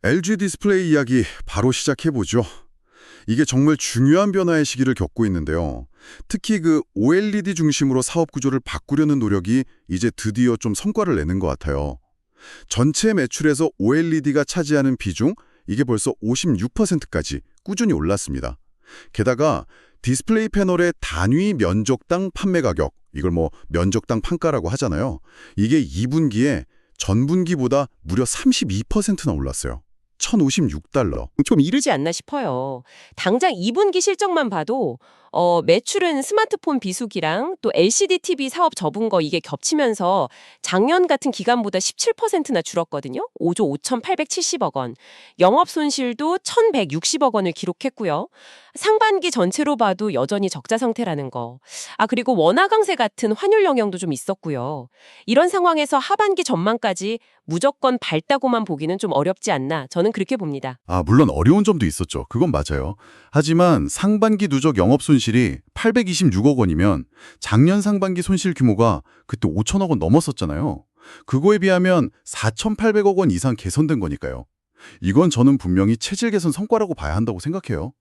LG 디스플레이 이야기 바로 시작해보죠. 이게 정말 중요한 변화의 시기를 겪고 있는데요. 특히 그 OLED 중심으로 사업 구조를 바꾸려는 노력이 이제 드디어 좀 성과를 내는 것 같아요. 전체 매출에서 OLED가 차지하는 비중, 이게 벌써 56%까지 꾸준히 올랐습니다. 게다가 디스플레이 패널의 단위 면적당 판매 가격, 이걸 면적당 판가라고 하잖아요. 이게 2분기에 전분기보다 무려 32%나 올랐어요. 1,056달러. 좀 이르지 않나 싶어요. 당장 2분기 실적만 봐도 매출은 스마트폰 비수기랑 또 LCD TV 사업 접은 거 이게 겹치면서 작년 같은 기간보다 17%나 줄었거든요. 5조 5,870억 원. 영업 손실도 1,160억 원을 기록했고요. 상반기 전체로 봐도 여전히 적자 상태라는 거. 그리고 원화 강세 같은 환율 영향도 좀 있었고요. 이런 상황에서 하반기 전망까지 무조건 밝다고만 보기는 좀 어렵지 않나 저는 그렇게 봅니다. 물론 어려운 점도 있었죠. 그건 맞아요. 하지만 상반기 누적 영업 손실이 826억 원이면 작년 상반기 손실 규모가 그때 5천억 원 넘었었잖아요. 그거에 비하면 4,800억 원 이상 개선된 거니까요. 이건 저는 분명히 체질 개선 성과라고 봐야 한다고 생각해요.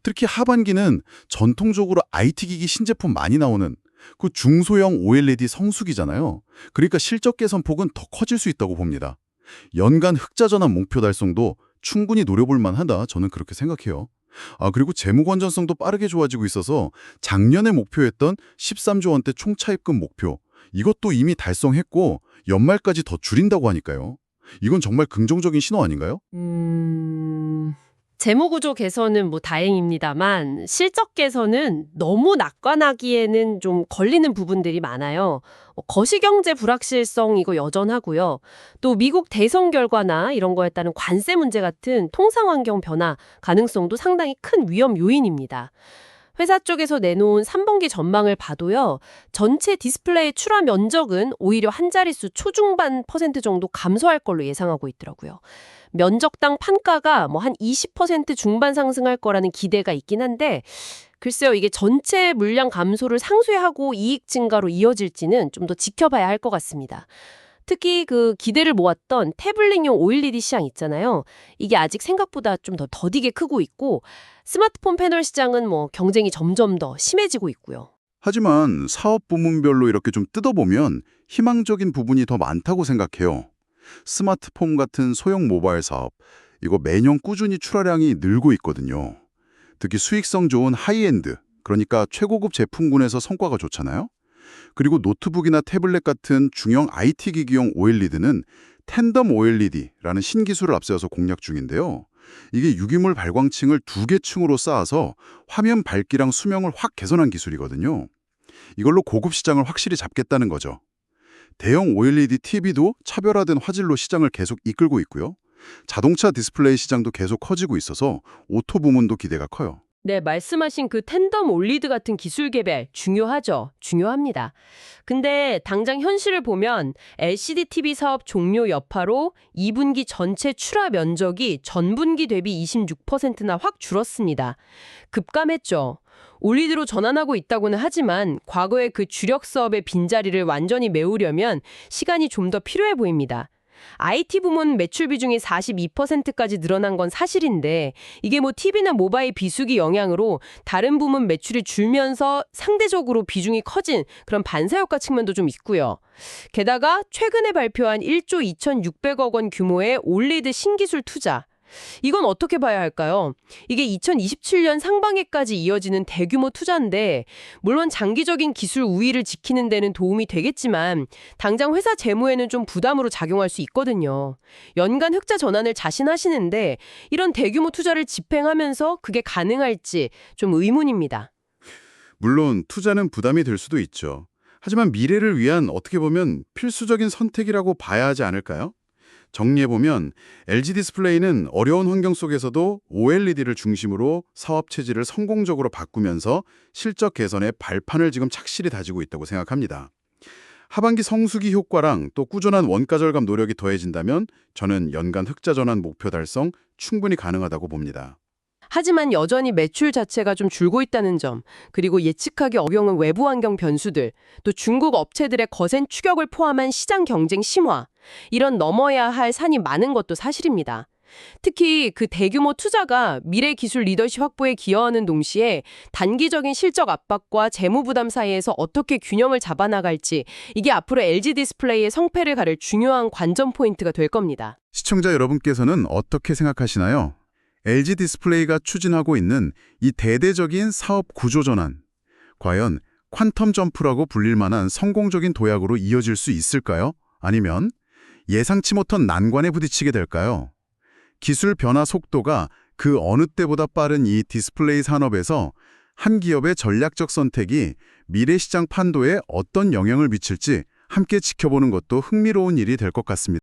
특히 하반기는 전통적으로 IT 기기 신제품 많이 나오는 그 중소형 OLED 성수기잖아요. 그러니까 실적 개선 폭은 더 커질 수 있다고 봅니다. 연간 흑자 전환 목표 달성도 충분히 노려볼 만하다, 저는 그렇게 생각해요. 그리고 재무 건전성도 빠르게 좋아지고 있어서 작년에 목표했던 13조 원대 총차입금 목표, 이것도 이미 달성했고 연말까지 더 줄인다고 하니까요. 이건 정말 긍정적인 신호 아닌가요? 재무구조 개선은 다행입니다만 실적 개선은 너무 낙관하기에는 좀 걸리는 부분들이 많아요. 거시경제 불확실성 이거 여전하고요. 또 미국 대선 결과나 이런 거에 따른 관세 문제 같은 통상환경 변화 가능성도 상당히 큰 위험 요인입니다. 회사 쪽에서 내놓은 3분기 전망을 봐도요. 전체 디스플레이 출하 면적은 오히려 한 자릿수 초중반 % 정도 감소할 걸로 예상하고 있더라고요. 면적당 판가가 한 20% 중반 상승할 거라는 기대가 있긴 한데 글쎄요, 이게 전체 물량 감소를 상쇄하고 이익 증가로 이어질지는 좀 더 지켜봐야 할 것 같습니다. 특히 그 기대를 모았던 태블릿용 OLED 시장 있잖아요. 이게 아직 생각보다 좀 더 더디게 크고 있고 스마트폰 패널 시장은 경쟁이 점점 더 심해지고 있고요. 하지만 사업 부문별로 이렇게 좀 뜯어보면 희망적인 부분이 더 많다고 생각해요. 스마트폰 같은 소형 모바일 사업, 이거 매년 꾸준히 출하량이 늘고 있거든요. 특히 수익성 좋은 하이엔드, 그러니까 최고급 제품군에서 성과가 좋잖아요. 그리고 노트북이나 태블릿 같은 중형 IT 기기용 OLED는 텐덤 OLED라는 신기술을 앞세워서 공략 중인데요. 이게 유기물 발광층을 2개 층으로 쌓아서 화면 밝기랑 수명을 확 개선한 기술이거든요. 이걸로 고급 시장을 확실히 잡겠다는 거죠. 대형 OLED TV도 차별화된 화질로 시장을 계속 이끌고 있고요. 자동차 디스플레이 시장도 계속 커지고 있어서 오토 부문도 기대가 커요. 네, 말씀하신 그 텐덤 올리드 같은 기술 개발 중요하죠. 중요합니다. 근데 당장 현실을 보면 LCD TV 사업 종료 여파로 2분기 전체 출하 면적이 전분기 대비 26%나 확 줄었습니다. 급감했죠. 올리드로 전환하고 있다고는 하지만 과거의 그 주력 사업의 빈자리를 완전히 메우려면 시간이 좀 더 필요해 보입니다. IT 부문 매출 비중이 42%까지 늘어난 건 사실인데 이게 TV나 모바일 비수기 영향으로 다른 부문 매출이 줄면서 상대적으로 비중이 커진 그런 반사효과 측면도 좀 있고요. 게다가 최근에 발표한 1조 2,600억 원 규모의 올리드 신기술 투자. 이건 어떻게 봐야 할까요? 이게 2027년 상반기까지 이어지는 대규모 투자인데 물론 장기적인 기술 우위를 지키는 데는 도움이 되겠지만 당장 회사 재무에는 좀 부담으로 작용할 수 있거든요. 연간 흑자 전환을 자신하시는데 이런 대규모 투자를 집행하면서 그게 가능할지 좀 의문입니다. 물론 투자는 부담이 될 수도 있죠. 하지만 미래를 위한 어떻게 보면 필수적인 선택이라고 봐야 하지 않을까요? 정리해보면 LG 디스플레이는 어려운 환경 속에서도 OLED를 중심으로 사업 체질을 성공적으로 바꾸면서 실적 개선의 발판을 지금 착실히 다지고 있다고 생각합니다. 하반기 성수기 효과랑 또 꾸준한 원가 절감 노력이 더해진다면 저는 연간 흑자 전환 목표 달성 충분히 가능하다고 봅니다. 하지만 여전히 매출 자체가 좀 줄고 있다는 점, 그리고 예측하기 어려운 외부 환경 변수들, 또 중국 업체들의 거센 추격을 포함한 시장 경쟁 심화, 이런 넘어야 할 산이 많은 것도 사실입니다. 특히 그 대규모 투자가 미래 기술 리더십 확보에 기여하는 동시에 단기적인 실적 압박과 재무 부담 사이에서 어떻게 균형을 잡아나갈지 이게 앞으로 LG 디스플레이의 성패를 가를 중요한 관전 포인트가 될 겁니다. 시청자 여러분께서는 어떻게 생각하시나요? LG 디스플레이가 추진하고 있는 이 대대적인 사업 구조 전환, 과연 퀀텀 점프라고 불릴 만한 성공적인 도약으로 이어질 수 있을까요? 아니면 예상치 못한 난관에 부딪히게 될까요? 기술 변화 속도가 그 어느 때보다 빠른 이 디스플레이 산업에서 한 기업의 전략적 선택이 미래 시장 판도에 어떤 영향을 미칠지 함께 지켜보는 것도 흥미로운 일이 될 것 같습니다.